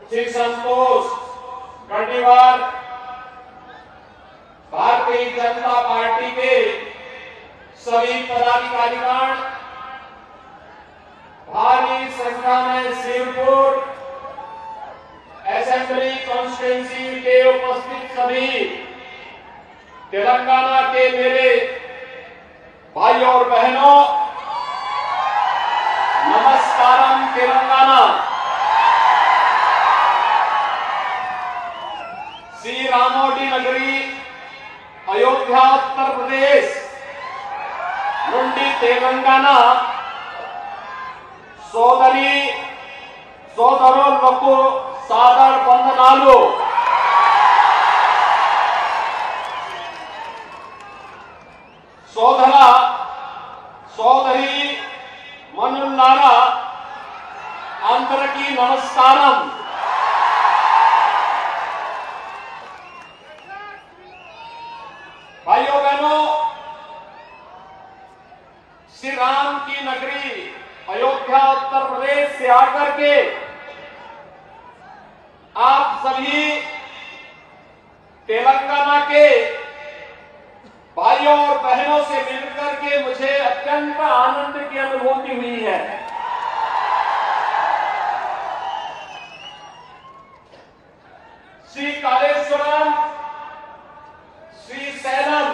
Shri Santosh गढ़ीवार Bharatiya Janata party के सभी पदाधिकारीगण, भारी संख्या में शिवपुर असेंबली कॉन्स्टिट्यूंसी के उपस्थित सभी तेलंगाना के मेरे भाइयों और बहनों, नमस्कारम तेलंगाना। श्री रामोडी नगरी अयोध्या उत्तर प्रदेश నుండి తెలంగాణ సోదరులకు సాదర వందనాలు। సోదరి మనులారా అందరికీ నమస్కారం। भाइयों बहनों, श्री राम की नगरी अयोध्या उत्तर प्रदेश से आकर के आप सभी तेलंगाना के भाइयों और बहनों से मिलकर के मुझे अत्यंत आनंद की अनुभूति हुई है। श्री कालेश्वरम, श्री सैलम,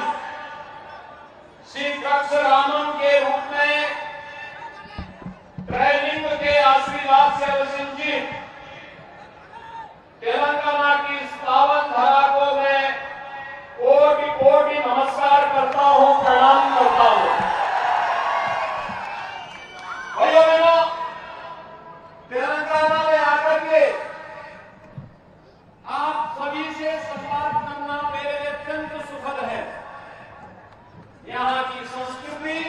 श्री द्राक्षरामम के रूप में ट्रेनिंग के आशीर्वाद से वसिंचित तेलंगाना की इस पावन धरा को मैं कोटि कोटि नमस्कार करता हूं, प्रणाम करता हूं। भाइयों बहनों, तेलंगाना में आकर के आप सभी से संवाद करना मेरे लिए अत्यंत सुखद है। यहाँ की संस्कृति,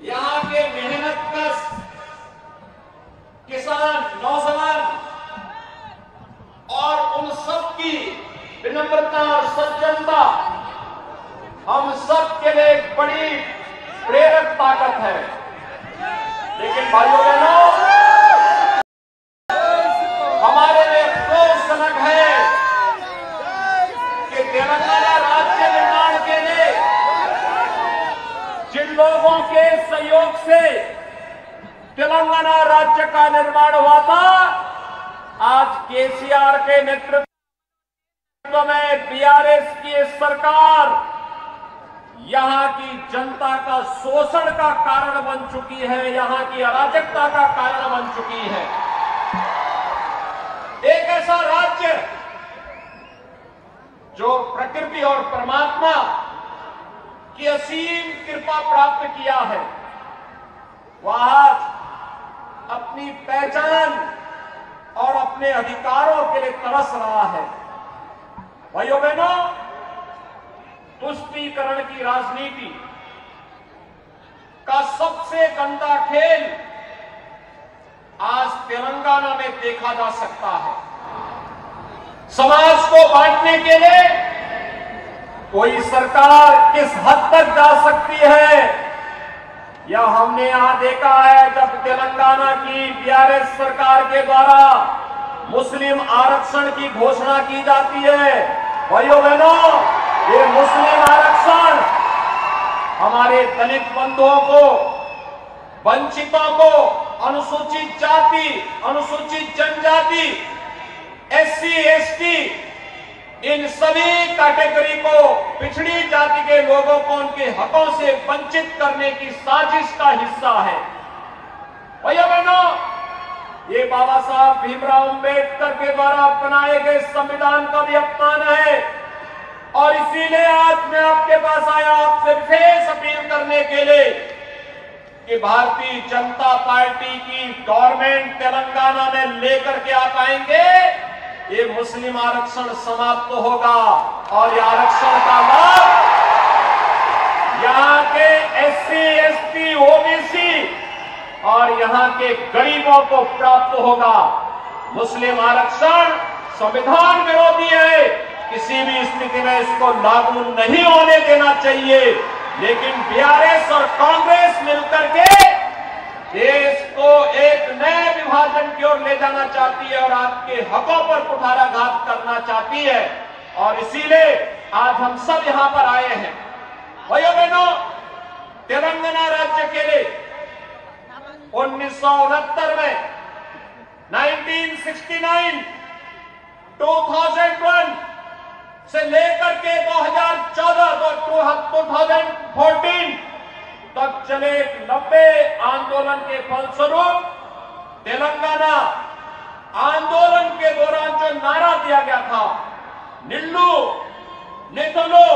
यहाँ के मेहनतकश किसान, नौजवान और उन सब की विनम्रता और सज्जनता हम सब के लिए एक बड़ी प्रेरक ताकत है। लेकिन भाइयों बहनों, हमारे लिए अफसोसजनक है कि तेलंगाना राज्य निर्माण के लिए जिन लोगों के सहयोग से तेलंगाना राज्य का निर्माण हुआ था, आज केसीआर के नेतृत्व में बीआरएस की सरकार यहां की जनता का शोषण का कारण बन चुकी है, यहां की अराजकता का कारण बन चुकी है। एक ऐसा राज्य जो प्रकृति और परमात्मा की असीम कृपा प्राप्त किया है, वह आज अपनी पहचान और अपने अधिकारों के लिए तरस रहा है। भाइयों बहनों, तुष्टीकरण की राजनीति का सबसे गंदा खेल आज तेलंगाना में देखा जा सकता है। समाज को बांटने के लिए कोई सरकार किस हद तक जा सकती है, यह हमने यहां देखा है जब तेलंगाना की बीआरएस सरकार के द्वारा मुस्लिम आरक्षण की घोषणा की जाती है। भाइयों बहनों, ये मुस्लिम आरक्षण हमारे दलित बंधुओं को, वंचितों को, अनुसूचित जाति, अनुसूचित जनजाति, एससी, एसटी, इन सभी कैटेगरी को, पिछड़ी जाति के लोगों को उनके हकों से वंचित करने की साजिश का हिस्सा है। भैया बहनों, ये बाबा साहब भीमराव अंबेडकर के द्वारा बनाए गए संविधान का भी अपमान है और इसीलिए आज मैं आपके पास आया आपसे विशेष अपील करने के लिए कि भारतीय जनता पार्टी की गवर्नमेंट तेलंगाना में लेकर के आप आएंगे, ये मुस्लिम आरक्षण समाप्त होगा और ये आरक्षण का लाभ यहाँ के एससी, एसटी, ओबीसी और यहाँ के गरीबों को प्राप्त होगा। मुस्लिम आरक्षण संविधान विरोधी है, किसी भी स्थिति में इसको लागू नहीं होने देना चाहिए। लेकिन बीआरएस और कांग्रेस मिलकर के देश को एक नए विभाजन विभाजन की ओर ले जाना चाहती है और आपके हकों पर कुठाराघात करना चाहती है। और इसीलिए आज हम सब यहां पर आए हैं। भाइयों बहनों, तेलंगाना राज्य के लिए 1969 में 1969 2001 से लेकर के 2014 तक चले एक लंबे आंदोलन के फलस्वरूप तेलंगाना आंदोलन के दौरान जो नारा दिया गया था, निल्लू नितुलू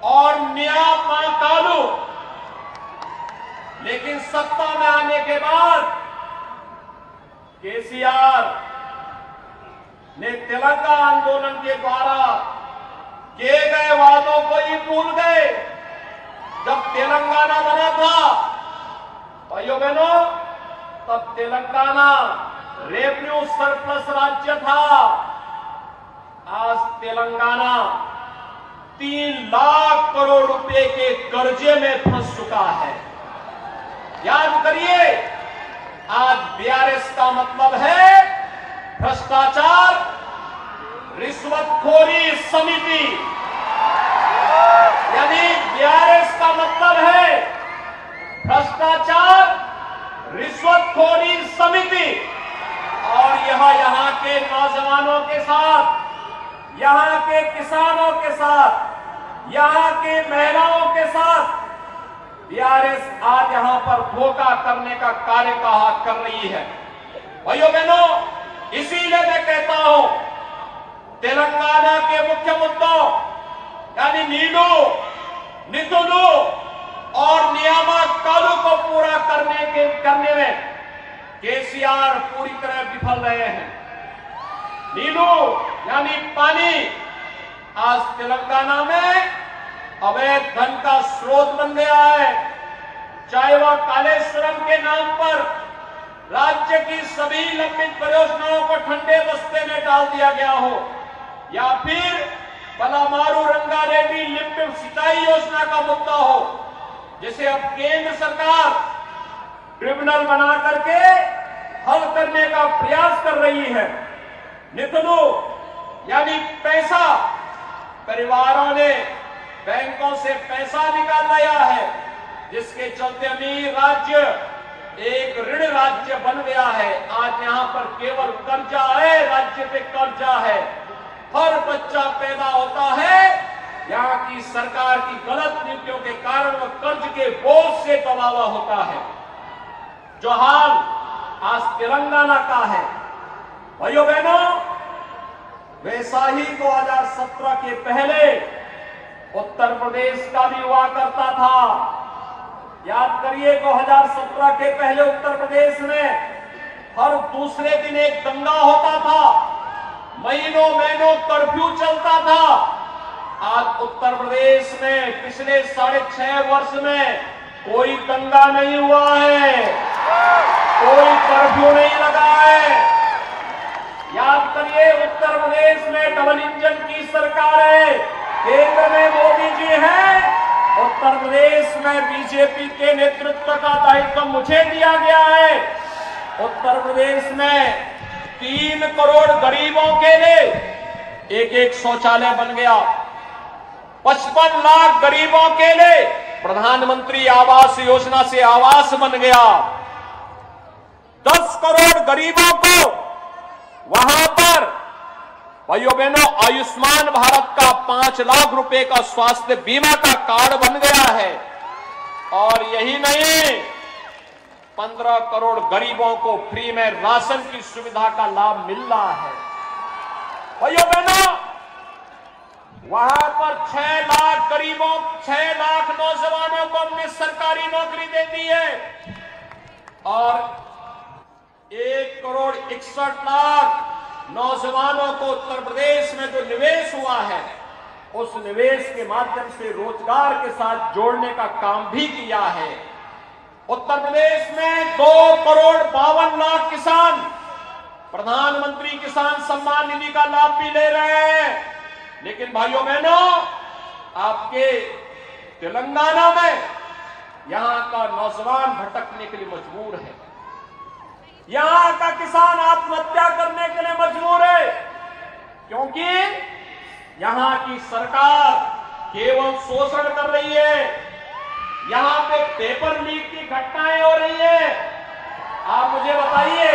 और न्यामाकालू, लेकिन सत्ता में आने के बाद केसीआर ने तेलंगाना आंदोलन के द्वारा किए गए वादों को ही भूल गए। जब तेलंगाना बना था भाइयों बहनों, तब तेलंगाना रेवेन्यू सरप्लस राज्य था। आज तेलंगाना 3 लाख करोड़ रुपए के कर्जे में फंस चुका है। याद करिए, आज बीआरएस का मतलब है भ्रष्टाचार रिश्वतखोरी समिति, यानी बीआरएस का मतलब है भ्रष्टाचार रिश्वतखोरी समिति। और यह यहाँ के नौजवानों के साथ, यहाँ के किसानों के साथ, यहाँ के महिलाओं के साथ बीआरएस आज यहां पर धोखा करने का कार्य कर रही है। भाइयों बहनों, इसीलिए मैं कहता हूं, तेलंगाना के मुख्य मुद्दों यानी नीलू नितुलू और न्यामाकालू को पूरा करने में केसीआर पूरी तरह विफल रहे हैं। नीलू यानी पानी आज तेलंगाना में अवैध धन का स्रोत बन गया है। चाहे वह कालेश्वरम के नाम पर राज्य की सभी लंबित परियोजनाओं को ठंडे बस्ते में डाल दिया गया हो, या फिर पलामारू रंगारेड्डी लिफ्ट सिंचाई योजना का मुद्दा हो, जिसे अब केंद्र सरकार ट्रिब्यूनल बना करके हल करने का प्रयास कर रही है। नितुलू यानी पैसा, परिवारों ने बैंकों से पैसा निकाल लिया है, जिसके चलते अमीर राज्य एक ऋण राज्य बन गया है। आज यहां पर केवल कर्जा है, राज्य पे कर्जा है। हर बच्चा पैदा होता है, यहां की सरकार की गलत नीतियों के कारण वह कर्ज के बोझ से दबा हुआ होता है। जो हाल आज तेलंगाना का है भाइयों बहनों, वैसा ही 2017 के पहले उत्तर प्रदेश का भी हुआ करता था। याद करिए, 2017 के पहले उत्तर प्रदेश में हर दूसरे दिन एक दंगा होता था, महीनों महीनों कर्फ्यू चलता था। आज उत्तर प्रदेश में पिछले 6.5 वर्ष में कोई दंगा नहीं हुआ है, कोई कर्फ्यू नहीं लगा है। याद करिए, उत्तर प्रदेश में डबल इंजन की सरकार है, केंद्र में मोदी जी हैं, उत्तर प्रदेश में बीजेपी के नेतृत्व का दायित्व मुझे दिया गया है। उत्तर प्रदेश में 3 करोड़ गरीबों के लिए एक शौचालय बन गया। 55 लाख गरीबों के लिए प्रधानमंत्री आवास योजना से आवास बन गया। 10 करोड़ गरीबों को वहां पर भाइयों बहनों आयुष्मान भारत का 5 लाख रुपए का स्वास्थ्य बीमा का कार्ड बन गया है। और यही नहीं, 15 करोड़ गरीबों को फ्री में राशन की सुविधा का लाभ मिल रहा है। भाइयों बहनों, वहां पर 6 लाख गरीबों, 6 लाख नौजवानों को हमने सरकारी नौकरी दे दी है। और 1 करोड़ 61 लाख नौजवानों को उत्तर प्रदेश में जो निवेश हुआ है, उस निवेश के माध्यम से रोजगार के साथ जोड़ने का काम भी किया है। उत्तर प्रदेश में 2 करोड़ 52 लाख किसान प्रधानमंत्री किसान सम्मान निधि का लाभ भी ले रहे हैं। लेकिन भाइयों बहनों, आपके तेलंगाना में यहां का नौजवान भटकने के लिए मजबूर है। यहां का किसान आत्महत्या करने के लिए मजबूर है, क्योंकि यहां की सरकार केवल शोषण कर रही है। यहां पे पेपर लीक की घटनाएं हो रही है। आप मुझे बताइए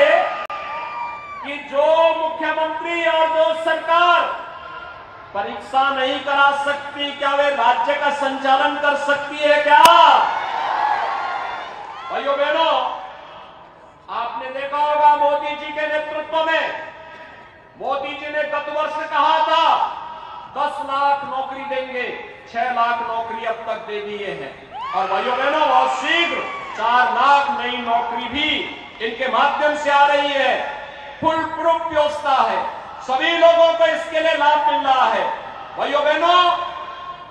कि जो मुख्यमंत्री और जो सरकार परीक्षा नहीं करा सकती, क्या वे राज्य का संचालन कर सकती है क्या? भाइयों बहनों, आपने देखा होगा मोदी जी के नेतृत्व में, मोदी जी ने गत वर्ष कहा था 10 लाख नौकरी देंगे, 6 लाख नौकरी अब तक दे दिए हैं। और भाइयों बहनों, बहुत शीघ्र 4 लाख नई नौकरी भी इनके माध्यम से आ रही है। फुल प्रूफ व्यवस्था है, सभी लोगों को इसके लिए लाभ मिल रहा है। भाइयों बहनों,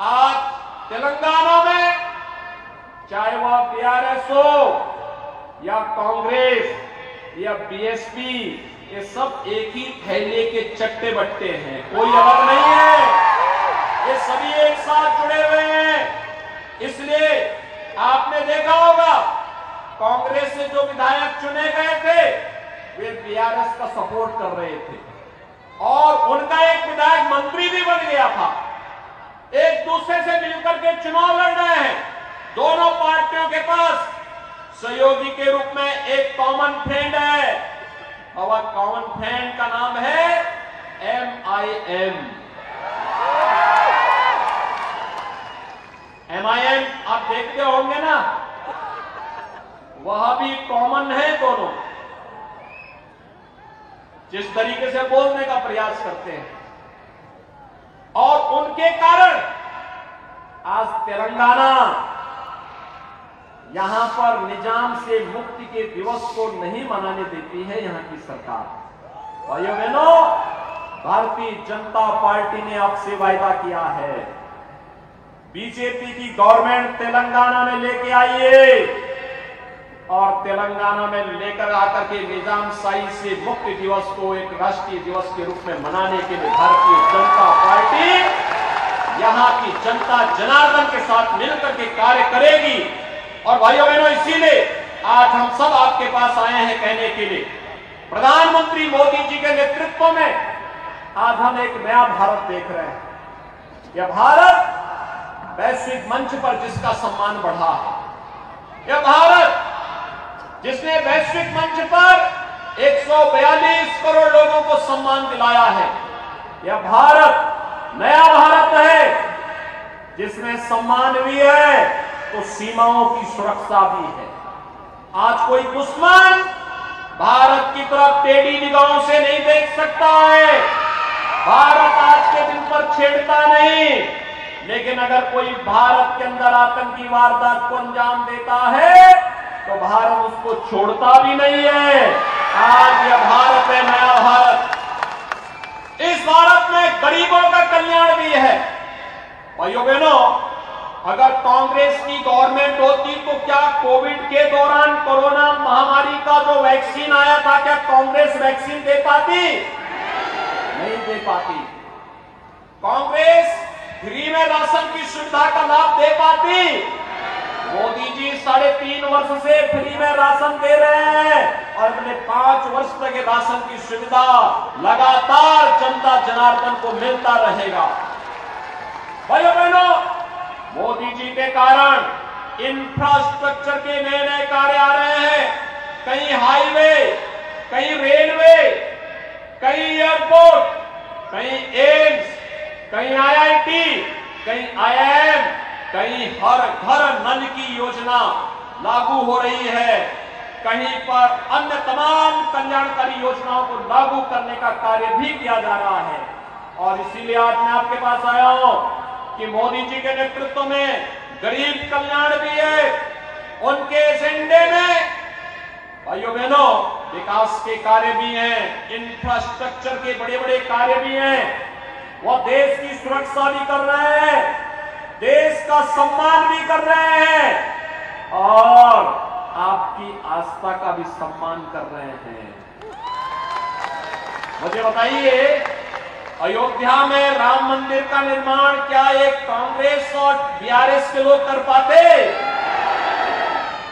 आज तेलंगाना में चाहे वह बीआरएस हो या कांग्रेस या बीएसपी, ये सब एक ही थैले के चट्टे बट्टे हैं, कोई अलग नहीं है। ये सभी एक साथ जुड़े हुए हैं। इसलिए आपने देखा होगा कांग्रेस से जो विधायक चुने गए थे वे बीआरएस का सपोर्ट कर रहे थे और उनका एक विधायक मंत्री भी बन गया था। एक दूसरे से मिलकर के चुनाव लड़ रहे हैं। दोनों पार्टियों के पास सहयोगी के रूप में एक कॉमन फ्रेंड है और कॉमन फ्रेंड का नाम है MIM। MIM आप देखते होंगे ना, वह भी कॉमन है। दोनों जिस तरीके से बोलने का प्रयास करते हैं और उनके कारण आज तेलंगाना यहां पर निजाम से मुक्ति के दिवस को नहीं मनाने देती है यहां की सरकार। भाइयों बहनों, भारतीय जनता पार्टी ने आपसे वायदा किया है, बीजेपी की गवर्नमेंट तेलंगाना में लेके आई है और तेलंगाना में लेकर आकर के निजामशाही से मुक्ति दिवस को एक राष्ट्रीय दिवस के रूप में मनाने के लिए भारतीय जनता पार्टी यहां की जनता जनार्दन के साथ मिलकर के कार्य करेगी। और भाइयों बहनों, इसीलिए आज हम सब आपके पास आए हैं कहने के लिए, प्रधानमंत्री मोदी जी के नेतृत्व में आज हम एक नया भारत देख रहे हैं। यह भारत वैश्विक मंच पर जिसका सम्मान बढ़ा है, यह भारत जिसने वैश्विक मंच पर 142 करोड़ लोगों को सम्मान दिलाया है, यह भारत नया भारत है जिसमें सम्मान भी है तो सीमाओं की सुरक्षा भी है। आज कोई दुश्मन भारत की तरफ टेढ़ी निगाहों से नहीं देख सकता है। भारत आज के दिन पर छेड़ता नहीं, लेकिन अगर कोई भारत के अंदर आतंकी वारदात को अंजाम देता है तो भारत उसको छोड़ता भी नहीं है। आज यह भारत है नया भारत। इस भारत में गरीबों का कल्याण भी है। भाइयों बहनों, अगर कांग्रेस की गवर्नमेंट होती तो क्या कोविड के दौरान कोरोना महामारी का जो वैक्सीन आया था, क्या कांग्रेस वैक्सीन दे पाती? नहीं दे पाती। कांग्रेस फ्री में राशन की सुविधा का लाभ दे पाती? मोदी जी 3.5 वर्ष से फ्री में राशन दे रहे हैं और अगले 5 वर्ष तक राशन की सुविधा लगातार जनता जनार्दन को मिलता रहेगा। भाइयों बहनों, मोदी जी के कारण इंफ्रास्ट्रक्चर के नए नए कार्य आ रहे हैं। कहीं हाईवे, कहीं रेलवे, कहीं एयरपोर्ट, कहीं एम्स, कहीं IIT, कहीं IIM, कहीं हर घर नल की योजना लागू हो रही है। कहीं पर अन्य तमाम कल्याणकारी योजनाओं को लागू करने का कार्य भी किया जा रहा है। और इसीलिए आज मैं आपके पास आया हूं कि मोदी जी के नेतृत्व में गरीब कल्याण भी है। उनके एजेंडे में भाइयों बहनों विकास के कार्य भी हैं, इंफ्रास्ट्रक्चर के बड़े बड़े कार्य भी हैं। वो देश की सुरक्षा भी कर रहे हैं, देश का सम्मान भी कर रहे हैं और आपकी आस्था का भी सम्मान कर रहे हैं। मुझे बताइए, अयोध्या में राम मंदिर का निर्माण क्या एक कांग्रेस और बीआरएस के लोग कर पाते?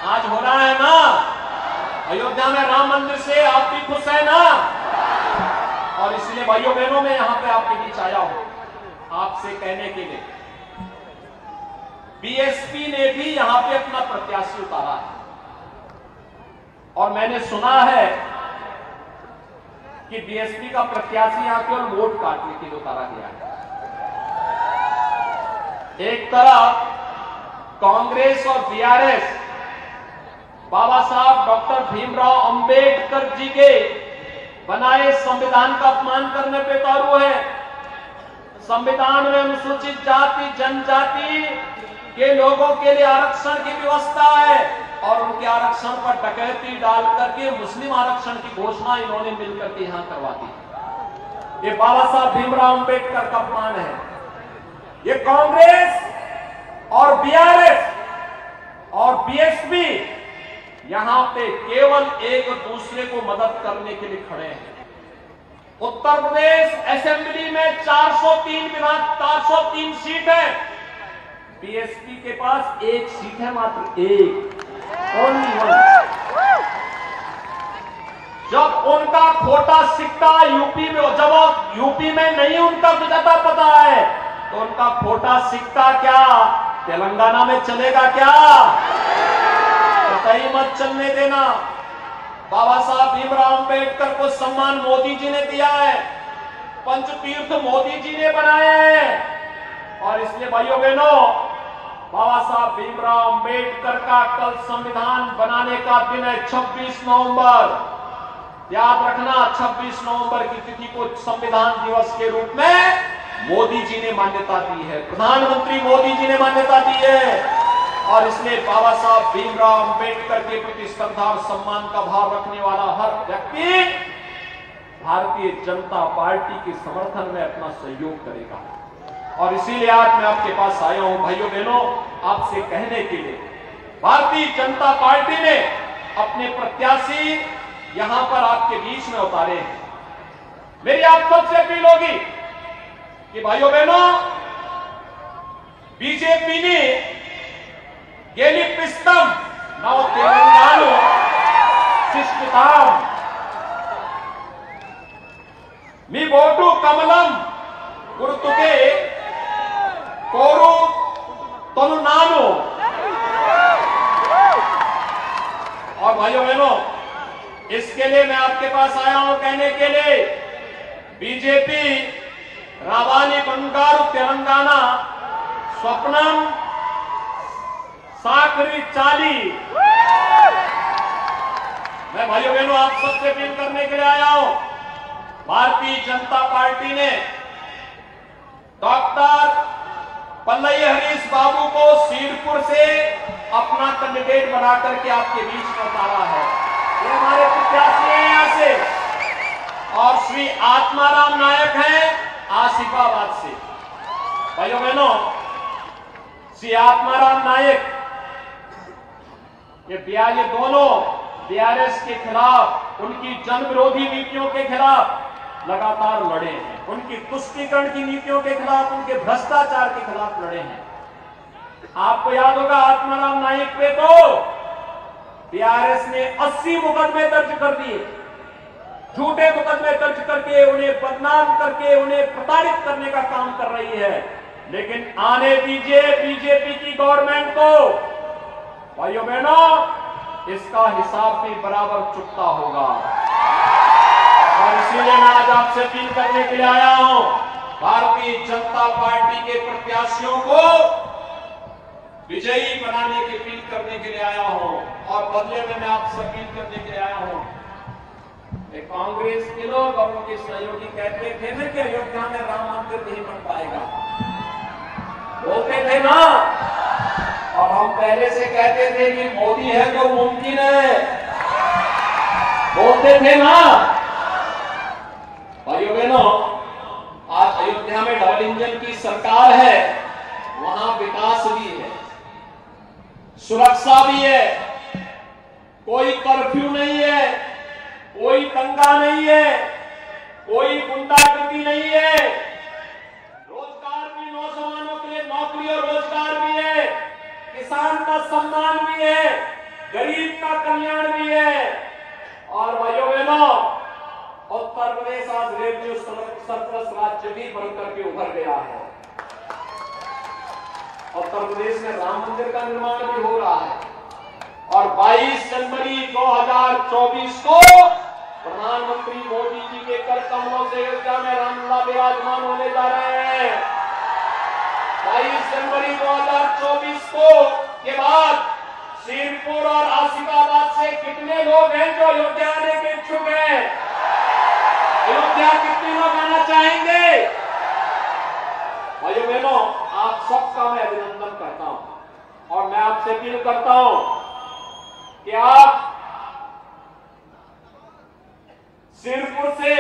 आज हो रहा है ना। अयोध्या में राम मंदिर से आप भी खुश है ना? और इसलिए भाइयों बहनों में यहां पे आपके बीच आया हूं आपसे कहने के लिए, बीएसपी ने भी यहां पे अपना प्रत्याशी उतारा है और मैंने सुना है कि बीएसपी का प्रत्याशी यहां केवल वोट काटने के लिए उतारा गया है। एक तरफ कांग्रेस और बीआरएस बाबा साहब डॉक्टर भीमराव अंबेडकर जी के बनाए संविधान का अपमान करने पे उतारू है। संविधान में अनुसूचित जाति जनजाति के लोगों के लिए आरक्षण की व्यवस्था है और उनके आरक्षण पर डकैती डाल करके मुस्लिम आरक्षण की घोषणा इन्होंने मिलकर के यहां करवा दी। ये बाबा साहब भीमराव अंबेडकर का अपमान है। ये कांग्रेस और बीआरएस और बीएसपी यहां पे केवल एक दूसरे को मदद करने के लिए खड़े हैं। उत्तर प्रदेश असेंबली में 403 सीट है, बीएसपी के पास एक सीट है, मात्र एक, ओनली वन। जब उनका खोटा सिक्का यूपी में, जब यूपी में नहीं उनका ज्यादा पता है तो उनका खोटा सिक्का क्या तेलंगाना में चलेगा क्या? कहीं मत चलने देना। बाबा साहब भीमराव अंबेडकर को सम्मान मोदी जी ने दिया है, पंचतीर्थ मोदी जी ने बनाए हैं और इसलिए भाइयों बहनों बाबा साहब भीमराव अंबेडकर का कल संविधान बनाने का दिन है 26 नवंबर। याद रखना 26 नवंबर की तिथि को संविधान दिवस के रूप में मोदी जी ने मान्यता दी है, प्रधानमंत्री मोदी जी ने मान्यता दी है और इसलिए बाबा साहब भीमराव अंबेडकर के प्रति श्रद्धा और सम्मान का भाव रखने वाला हर व्यक्ति भारतीय जनता पार्टी के समर्थन में अपना सहयोग करेगा। और इसीलिए आज मैं आपके पास आया हूं भाइयों बहनों आपसे कहने के लिए, भारतीय जनता पार्टी ने अपने प्रत्याशी यहां पर आपके बीच में उतारे हैं। मेरी आप सबसे अपील होगी कि भाइयों बहनों बीजेपी ने गेलिपिस्तम नव तेलंगाना शिष्टताम मी वोटू कमलम गुर्तुके कोरु तनुनानु। और भाइयों बहनों इसके लिए मैं आपके पास आया हूं कहने के लिए, बीजेपी रावानी बंगारू तेलंगाना स्वप्नम साकरी चाली। मैं भाइयों बहनों आप सबसे अपील करने के लिए आया हूं, भारतीय जनता पार्टी ने डॉक्टर पल्लई हरीश बाबू को सीरपुर से अपना कैंडिडेट बना करके आपके बीच में उतारा है। ये हमारे प्रत्याशी हैं यहां से और श्री आत्माराम नायक हैं आसिफाबाद से। भाइयों बहनों श्री आत्माराम नायक ये दोनों बीआरएस के खिलाफ, उनकी जन विरोधी नीतियों के खिलाफ लगातार लड़े हैं, उनकी तुष्टीकरण की नीतियों के खिलाफ, उनके भ्रष्टाचार के खिलाफ लड़े हैं। आपको याद होगा आत्माराम नायक पे तो बीआरएस ने 80 मुकदमे दर्ज कर दिए, झूठे मुकदमे दर्ज करके उन्हें बदनाम करके उन्हें प्रताड़ित करने का काम कर रही है। लेकिन आने दीजिए बीजेपी की गवर्नमेंट को, भाइयों बहनों इसका हिसाब भी बराबर चुकता होगा। और इसीलिए मैं आज आपसे अपील करने के लिए आया हूं, भारतीय जनता पार्टी के प्रत्याशियों को विजयी बनाने की अपील करने के लिए आया हूं और बदले में मैं आपसे अपील करने के लिए आया हूं। कांग्रेस के लोग और उनके सहयोगी कहते थे ना कि अयोध्या में राम मंदिर नहीं बन पाएगा, बोलते थे ना, और हम पहले से कहते थे कि मोदी है तो मुमकिन है, बोलते थे ना। भाइयों बहनों आज अयोध्या में डबल इंजन की सरकार है, वहां विकास भी है, सुरक्षा भी है, कोई कर्फ्यू नहीं है, कोई दंगा नहीं है, कोई गुंडागर्दी नहीं है, रोजगार भी नौजवानों के लिए नौकरी और रोजगार भी है, किसान का सम्मान भी है, गरीब का कल्याण भी है। बहनों, उत्तर प्रदेश आज रेडियो सरप्लस राज्य भी बनकर के उभर गया है। उत्तर प्रदेश में राम मंदिर का निर्माण भी हो रहा है और 22 जनवरी 2024 को प्रधानमंत्री मोदी जी के कर कमलों से अयोध्या में रामलला विराजमान होने जा रहे हैं। 22 जनवरी 2024 को के बाद शिरपुर और आसिफाबाद से कितने लोग हैं जो अयोध्या आने के इच्छुक हैं? अयोध्या कितने लोग आना चाहेंगे? भाइयों बहनों, आप सबका मैं अभिनंदन करता हूं और मैं आपसे अपील करता हूं कि आप शिरपुर से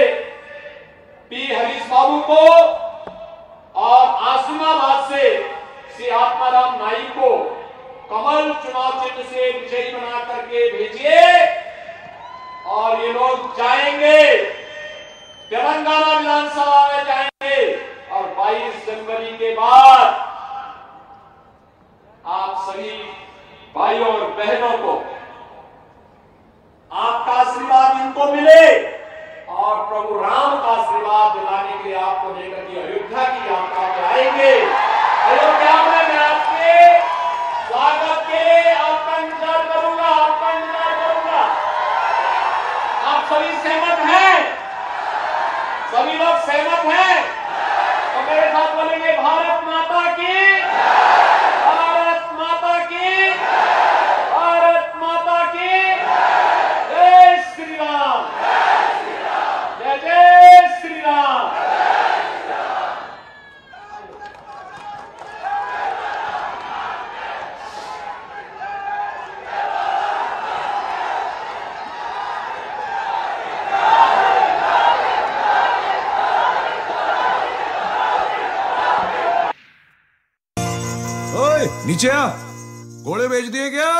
पी हरीश बाबू को और आसिफाबाद से श्री आत्माराम नाइक को कमल चुनाव चिन्ह से विजयी बना करके भेजिए और ये लोग जाएंगे तेलंगाना विधानसभा में जाएंगे और 22 जनवरी के बाद आप सभी भाइयों और बहनों को आपका आशीर्वाद इनको मिले और प्रभु राम का आशीर्वाद दिलाने के लिए आपको लेकर के अयोध्या की यात्रा में आएंगे। अयोध्या में मैं आपके स्वागत के लिए आपका इंतजार करूंगा, आपका इंतजार करूंगा। आप सभी सहमत हैं? सभी लोग सहमत हैं? तो मेरे साथ बोलेंगे भारत माता की, भारत माता की, भारत माता की। जय श्री राम, जय जय श्री राम। ओए नीचे आ, घोड़े बेच दिए क्या?